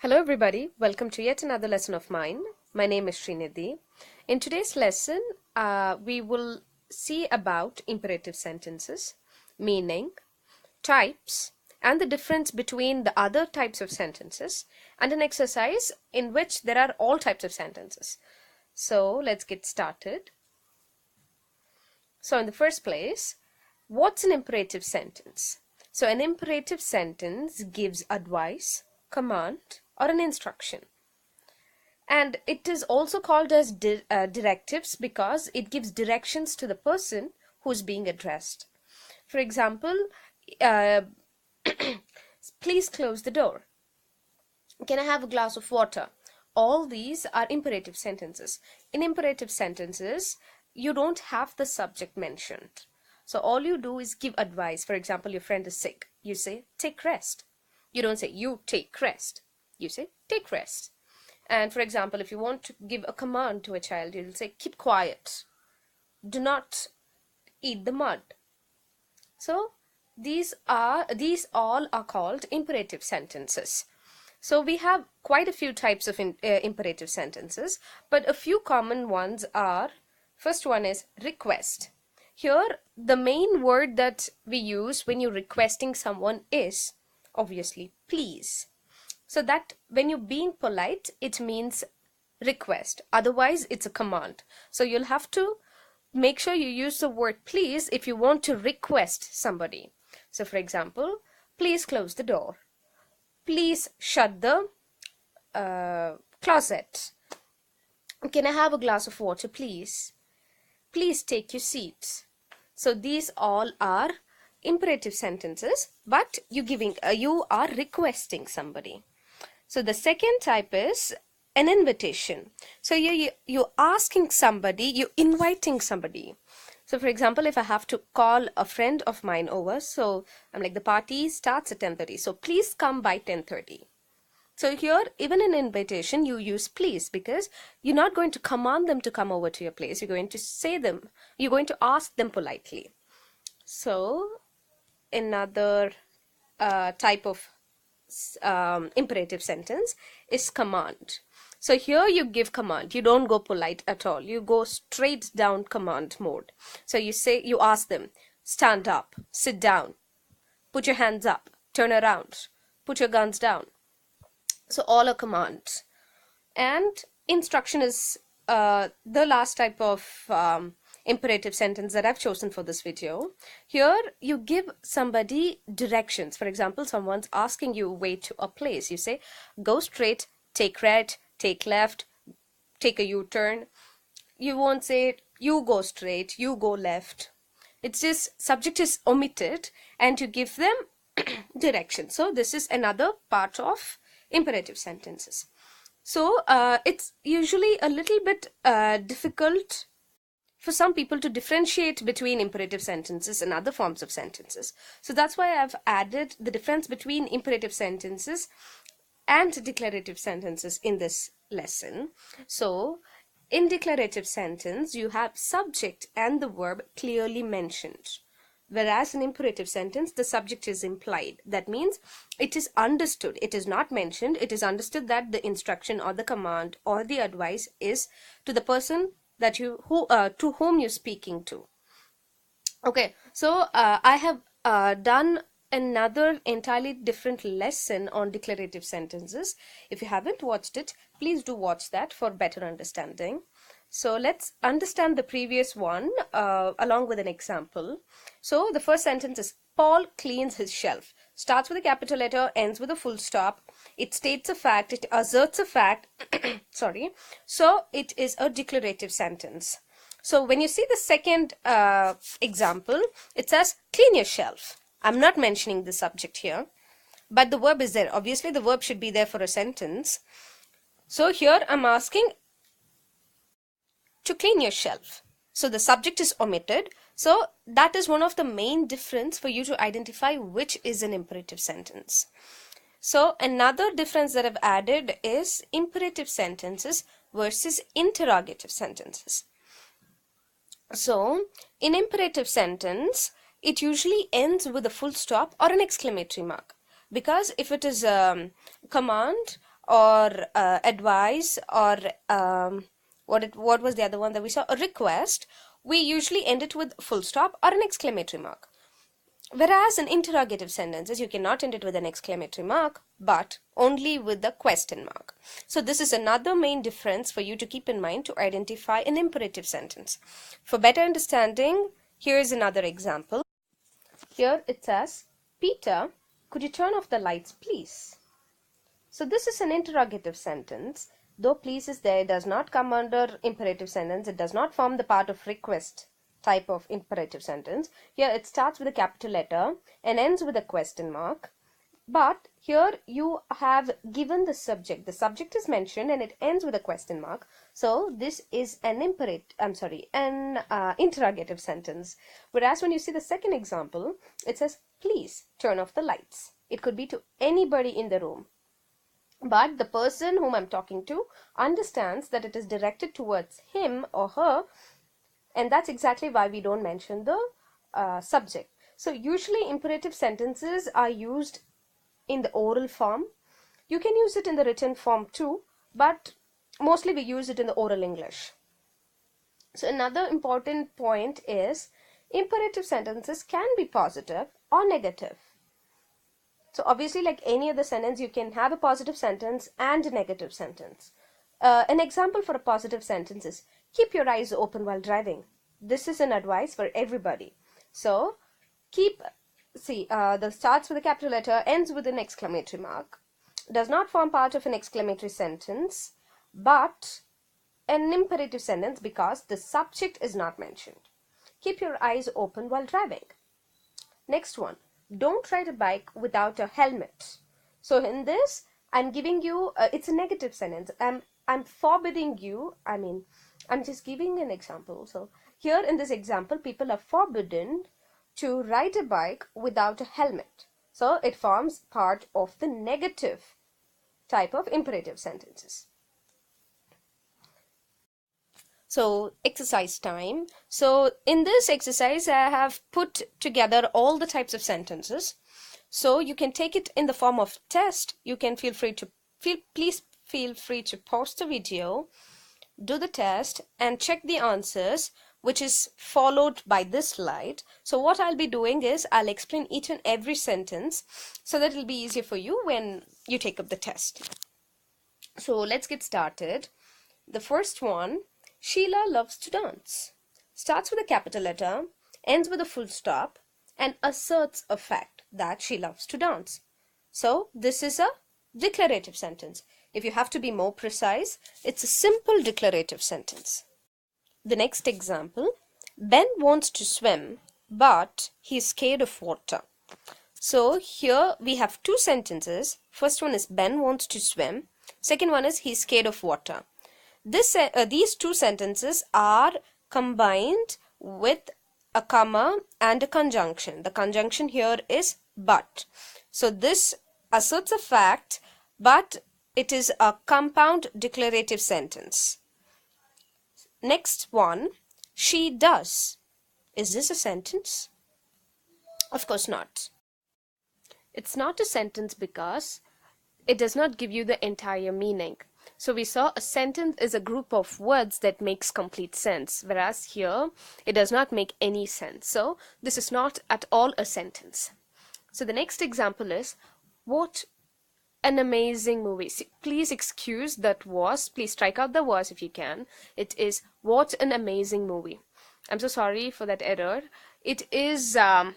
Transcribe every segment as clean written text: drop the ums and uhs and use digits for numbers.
Hello everybody, welcome to yet another lesson of mine. My name is Srinidhi. In today's lesson, we will see about imperative sentences, meaning, types, and the difference between the other types of sentences, and an exercise in which there are all types of sentences. So let's get started. So in the first place, what's an imperative sentence? So an imperative sentence gives advice, command, or an instruction. And it is also called as directives because it gives directions to the person who's being addressed. For example, please close the door. Can I have a glass of water? All these are imperative sentences. In imperative sentences, you don't have the subject mentioned. So all you do is give advice. For example, your friend is sick. You say, take rest. You don't say, you take rest. You say, take rest. And for example, if you want to give a command to a child, you'll say, keep quiet. Do not eat the mud. So these all are called imperative sentences. So we have quite a few types of imperative sentences, but a few common ones are, first one is request. Here, the main word that we use when you're requesting someone is, obviously, please. So that when you're being polite, it means request. Otherwise, it's a command. So you'll have to make sure you use the word please if you want to request somebody. So for example, please close the door. Please shut the closet. Can I have a glass of water, please? Please take your seat. So these all are imperative sentences, but you are requesting somebody. So the second type is an invitation. So you're asking somebody, you're inviting somebody. So for example, if I have to call a friend of mine over, so I'm like, the party starts at 10:30, so please come by 10:30. So here, even in invitation, you use please because you're not going to command them to come over to your place. You're going to ask them politely. So another type of imperative sentence is command. So here you give command. You don't go polite at all. You go straight down command mode. So you ask them, stand up, sit down, put your hands up, turn around, put your guns down. So all are commands. And instruction is the last type of imperative sentence that I've chosen for this video. Here you give somebody directions. For example, someone's asking you way to a place. You say, go straight, take right, take left, take a U-turn. You won't say, you go straight, you go left. It's just subject is omitted and you give them direction. So this is another part of imperative sentences. So it's usually a little bit difficult for some people to differentiate between imperative sentences and other forms of sentences. So that's why I've added the difference between imperative sentences and declarative sentences in this lesson. So in declarative sentence, you have subject and the verb clearly mentioned. Whereas in imperative sentence, the subject is implied. That means it is understood. It is not mentioned. It is understood that the instruction or the command or the advice is to the person that to whom you're speaking to. Okay, so I have done another entirely different lesson on declarative sentences. If you haven't watched it, please do watch that for better understanding. So let's understand the previous one along with an example. So the first sentence is, Paul cleans his shelf. Starts with a capital letter, ends with a full stop. It states a fact, it asserts a fact. Sorry. So it is a declarative sentence. So when you see the second example, it says, clean your shelf. I'm not mentioning the subject here, but the verb is there. Obviously, the verb should be there for a sentence. So here I'm asking to clean your shelf. So the subject is omitted. So that is one of the main difference for you to identify which is an imperative sentence. So another difference that I've added is imperative sentences versus interrogative sentences. So in imperative sentence, it usually ends with a full stop or an exclamatory mark. Because if it is a command or advise, or what was the other one that we saw? A request. We usually end it with full stop or an exclamatory mark. Whereas in interrogative sentences, you cannot end it with an exclamatory mark, but only with the question mark. So this is another main difference for you to keep in mind to identify an imperative sentence. For better understanding, here is another example. Here it says, Peter, could you turn off the lights, please? So this is an interrogative sentence. Though please is there, it does not come under imperative sentence. It does not form the part of request type of imperative sentence. Here it starts with a capital letter and ends with a question mark. But here you have given the subject. The subject is mentioned and it ends with a question mark. So this is an interrogative sentence. Whereas when you see the second example, it says, please turn off the lights. It could be to anybody in the room. But the person whom I'm talking to understands that it is directed towards him or her, and that's exactly why we don't mention the subject. So usually imperative sentences are used in the oral form. You can use it in the written form too, but mostly we use it in the oral English. So another important point is imperative sentences can be positive or negative. So obviously, like any other sentence, you can have a positive sentence and a negative sentence. An example for a positive sentence is, keep your eyes open while driving. This is an advice for everybody. So the starts with a capital letter, ends with an exclamatory mark, does not form part of an exclamatory sentence, but an imperative sentence because the subject is not mentioned. Keep your eyes open while driving. Next one, don't ride a bike without a helmet. So in this, I'm giving you, it's a negative sentence. I'm forbidding you, I'm just giving an example. So here in this example, people are forbidden to ride a bike without a helmet. So it forms part of the negative type of imperative sentences. So exercise time. So in this exercise, I have put together all the types of sentences. So you can take it in the form of test. You can please feel free to pause the video, do the test and check the answers, which is followed by this slide. So what I'll be doing is I'll explain each and every sentence so that it'll be easier for you when you take up the test. So let's get started. The first one, Sheila loves to dance. Starts with a capital letter, ends with a full stop, and asserts a fact that she loves to dance. So this is a declarative sentence. If you have to be more precise, it's a simple declarative sentence. The next example, Ben wants to swim, but he's scared of water. So here we have two sentences. First one is Ben wants to swim. Second one is he's scared of water. These two sentences are combined with a comma and a conjunction. The conjunction here is but. So this asserts a fact, but it is a compound declarative sentence. Next one, she does. Is this a sentence? Of course not. It's not a sentence because it does not give you the entire meaning. So we saw a sentence is a group of words that makes complete sense, whereas here it does not make any sense. So this is not at all a sentence. So the next example is, what an amazing movie. Please excuse that was. Please strike out the was if you can. It is, what an amazing movie. I'm so sorry for that error. It is an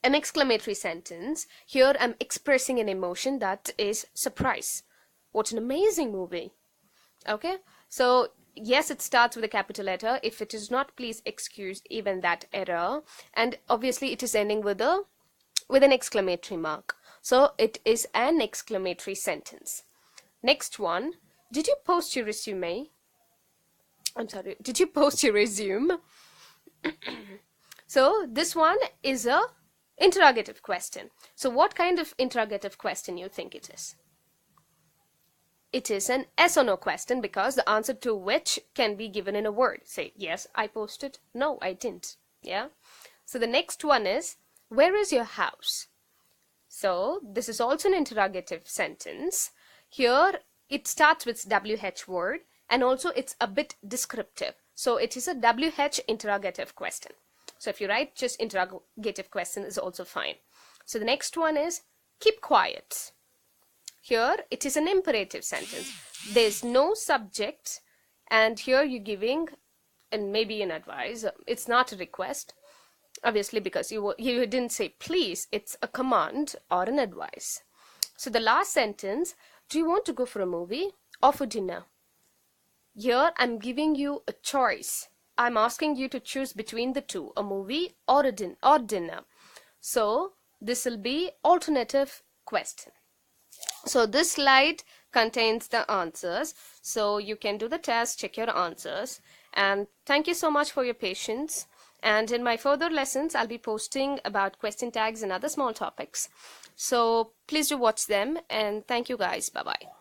exclamatory sentence. Here I'm expressing an emotion that is surprise. What an amazing movie. Okay, so yes, it starts with a capital letter. If it is not, please excuse even that error. And obviously it is ending with an exclamatory mark. So it is an exclamatory sentence. Next one, did you post your resume? Did you post your resume? So this one is a interrogative question. So what kind of interrogative question you think it is? It is an yes or no question because the answer to which can be given in a word. Say, yes, I posted. No, I didn't. Yeah. So the next one is, where is your house? So this is also an interrogative sentence. Here it starts with WH word, and also it's a bit descriptive. So it is a WH interrogative question. So if you write just interrogative question is also fine. So the next one is keep quiet. Here it is an imperative sentence. There's no subject, and here you're giving and maybe an advice. It's not a request, obviously, because you didn't say please. It's a command or an advice. So the last sentence, do you want to go for a movie or for dinner? Here I'm giving you a choice. I'm asking you to choose between the two, a movie or a dinner. So this will be alternative question. So this slide contains the answers. So you can do the test, check your answers. And thank you so much for your patience. And in my further lessons, I'll be posting about question tags and other small topics. So please do watch them. And thank you guys. Bye-bye.